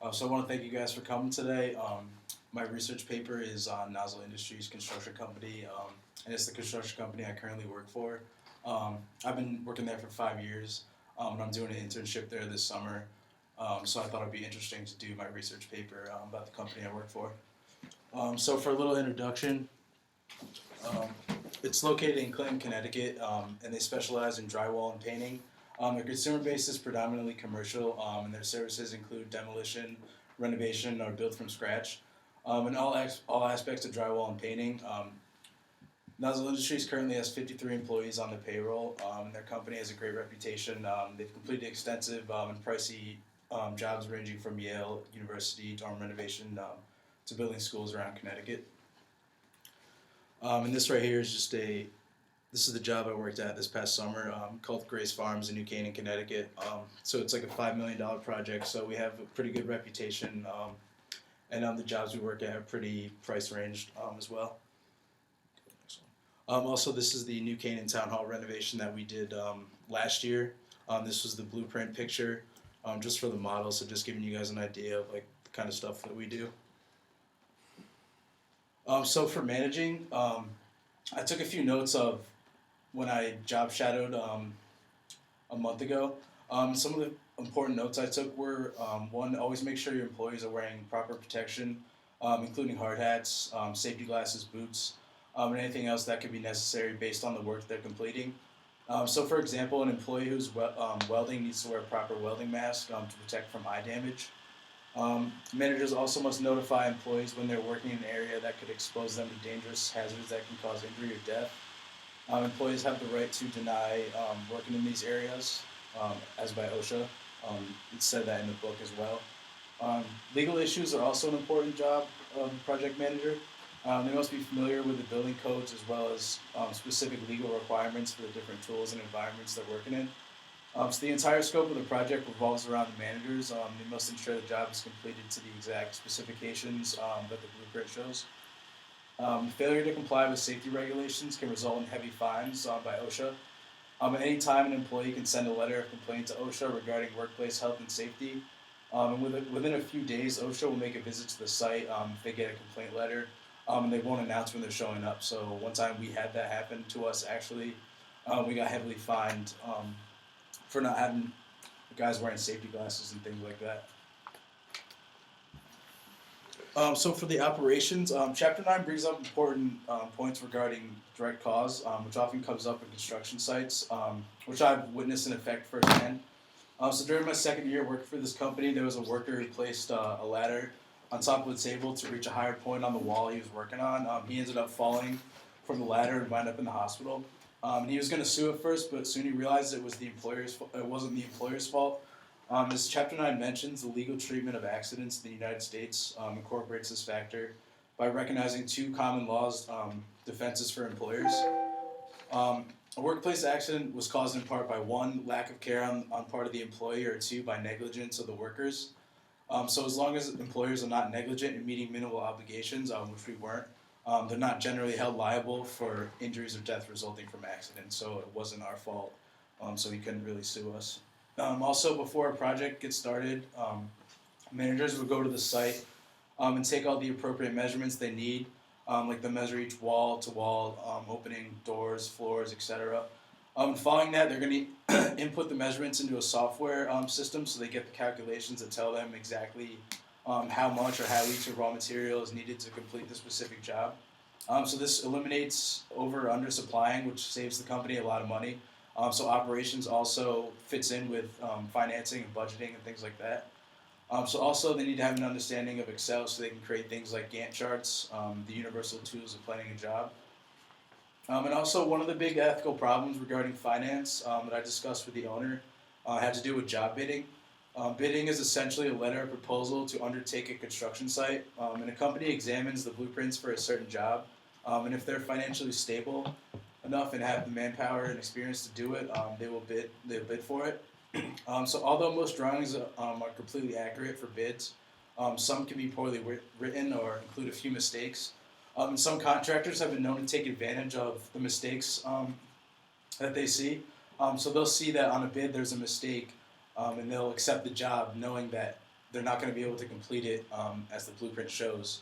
So I want to thank you guys for coming today. My research paper is on Nozzle Industries Construction Company, and it's the construction company I currently work for. I've been working there for 5 years, and I'm doing an internship there this summer. So I thought it'd be interesting to do my research paper about the company I work for. So for a little introduction, um, it's located in Clinton, Connecticut, and they specialize in drywall and painting. Their consumer base is predominantly commercial, and their services include demolition, renovation, or build from scratch. In all aspects of drywall and painting, Nozzle Industries currently has 53 employees on the payroll. Their company has a great reputation. They've completed extensive and pricey jobs ranging from Yale University dorm renovation to building schools around Connecticut. And this right here is this is the job I worked at this past summer, called Grace Farms in New Canaan, Connecticut. So it's like a $5 million project. So we have a pretty good reputation, and the jobs we work at are pretty price ranged as well. Also, this is the New Canaan Town Hall renovation that we did last year. This was the blueprint picture, just for the model. So just giving you guys an idea of like the kind of stuff that we do. So for managing, I took a few notes of when I job shadowed a month ago. Some of the important notes I took were one, always make sure your employees are wearing proper protection, including hard hats, safety glasses, boots, and anything else that could be necessary based on the work they're completing. So, for example, an employee who's welding needs to wear a proper welding mask to protect from eye damage. Managers also must notify employees when they're working in an area that could expose them to dangerous hazards that can cause injury or death. Employees have the right to deny working in these areas, as by OSHA. It said that in the book as well. Legal issues are also an important job of a project manager. They must be familiar with the building codes as well as specific legal requirements for the different tools and environments they're working in. So the entire scope of the project revolves around the managers. They must ensure the job is completed to the exact specifications that the blueprint shows. Failure to comply with safety regulations can result in heavy fines by OSHA. At any time, an employee can send a letter of complaint to OSHA regarding workplace health and safety. Within a few days, OSHA will make a visit to the site if they get a complaint letter, and they won't announce when they're showing up. So one time we had that happen to us. Actually, we got heavily fined for not having guys wearing safety glasses and things like that. So for the operations, Chapter 9 brings up important points regarding direct cause, which often comes up in construction sites, which I've witnessed in effect firsthand. So during my second year working for this company, there was a worker who placed a ladder on top of a table to reach a higher point on the wall he was working on. He ended up falling from the ladder and wound up in the hospital. He was going to sue at first, but soon he realized it wasn't the employer's fault. As Chapter 9 mentions, the legal treatment of accidents in the United States incorporates this factor by recognizing two common laws, defenses for employers. A workplace accident was caused in part by one, lack of care on part of the employee, or two, by negligence of the workers. So as long as employers are not negligent in meeting minimal obligations, which we weren't, they're not generally held liable for injuries or death resulting from accidents. So it wasn't our fault, so he couldn't really sue us. Also, before a project gets started, managers would go to the site and take all the appropriate measurements they need, like they measure each wall to wall, opening, doors, floors, etc. Following that, they're going to input the measurements into a software system so they get the calculations that tell them exactly how much or how each of raw material is needed to complete the specific job. So this eliminates over or under supplying, which saves the company a lot of money. So operations also fits in with financing and budgeting and things like that. So also they need to have an understanding of Excel so they can create things like Gantt charts, the universal tools of planning a job. And also one of the big ethical problems regarding finance that I discussed with the owner had to do with job bidding. Bidding is essentially a letter of proposal to undertake a construction site, and a company examines the blueprints for a certain job, and if they're financially stable enough and have the manpower and experience to do it, they'll bid for it. So although most drawings are completely accurate for bids, some can be poorly written or include a few mistakes. Some contractors have been known to take advantage of the mistakes that they see. So they'll see that on a bid there's a mistake, and they'll accept the job knowing that they're not going to be able to complete it as the blueprint shows.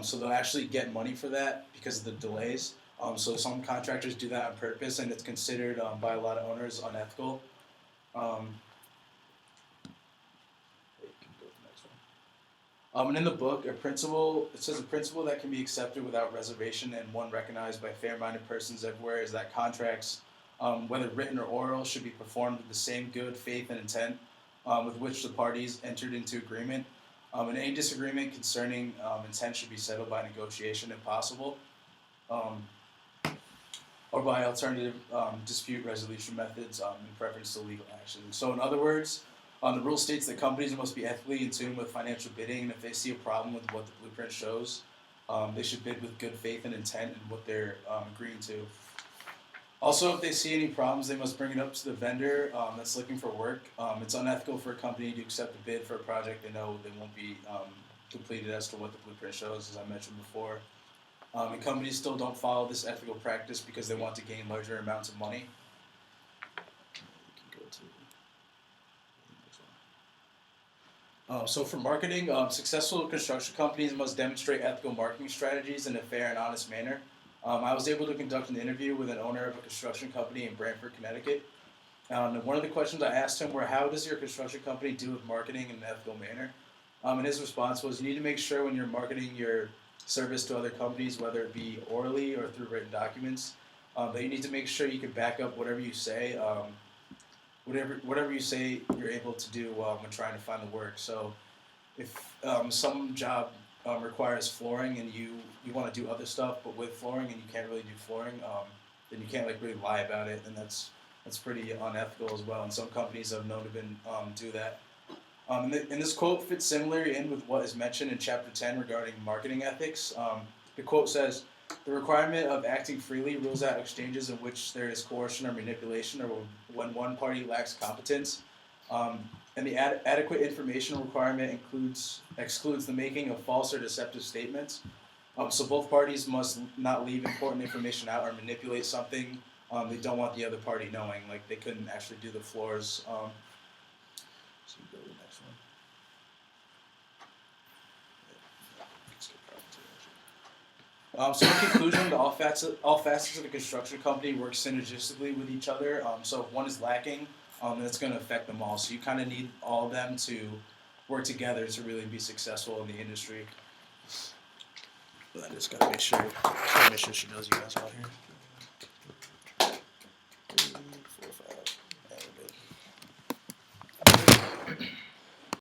So they'll actually get money for that because of the delays. So some contractors do that on purpose, and it's considered by a lot of owners unethical. Um, and in the book, it says a principle that can be accepted without reservation and one recognized by fair-minded persons everywhere is that contracts, whether written or oral, should be performed with the same good faith and intent with which the parties entered into agreement. And any disagreement concerning intent should be settled by negotiation if possible, or by alternative dispute resolution methods in preference to legal action. So in other words, the rule states that companies must be ethically in tune with financial bidding, and if they see a problem with what the blueprint shows, they should bid with good faith and intent in what they're agreeing to. Also, if they see any problems, they must bring it up to the vendor that's looking for work. It's unethical for a company to accept a bid for a project they know they won't be completed as to what the blueprint shows, as I mentioned before. And companies still don't follow this ethical practice because they want to gain larger amounts of money. So for marketing, successful construction companies must demonstrate ethical marketing strategies in a fair and honest manner. I was able to conduct an interview with an owner of a construction company in Brantford, Connecticut. And one of the questions I asked him were, how does your construction company deal with marketing in an ethical manner? And his response was, you need to make sure when you're marketing your service to other companies, whether it be orally or through written documents, that you need to make sure you can back up whatever you say, whatever you say you're able to do when trying to find the work. So if some job requires flooring and you want to do other stuff but with flooring and you can't really do flooring, then you can't really lie about it, and that's pretty unethical as well. And some companies have known to do that. And this quote fits similarly in with what is mentioned in Chapter 10 regarding marketing ethics. The quote says, the requirement of acting freely rules out exchanges in which there is coercion or manipulation or when one party lacks competence. And the adequate information requirement excludes the making of false or deceptive statements. So both parties must not leave important information out or manipulate something they don't want the other party knowing. Like they couldn't actually do the floors. So you go to the next one. So in conclusion, all facets of the construction company work synergistically with each other. So if one is lacking, that's going to affect them all. So you kind of need all of them to work together to really be successful in the industry. But I just got to make sure she knows you guys are out here.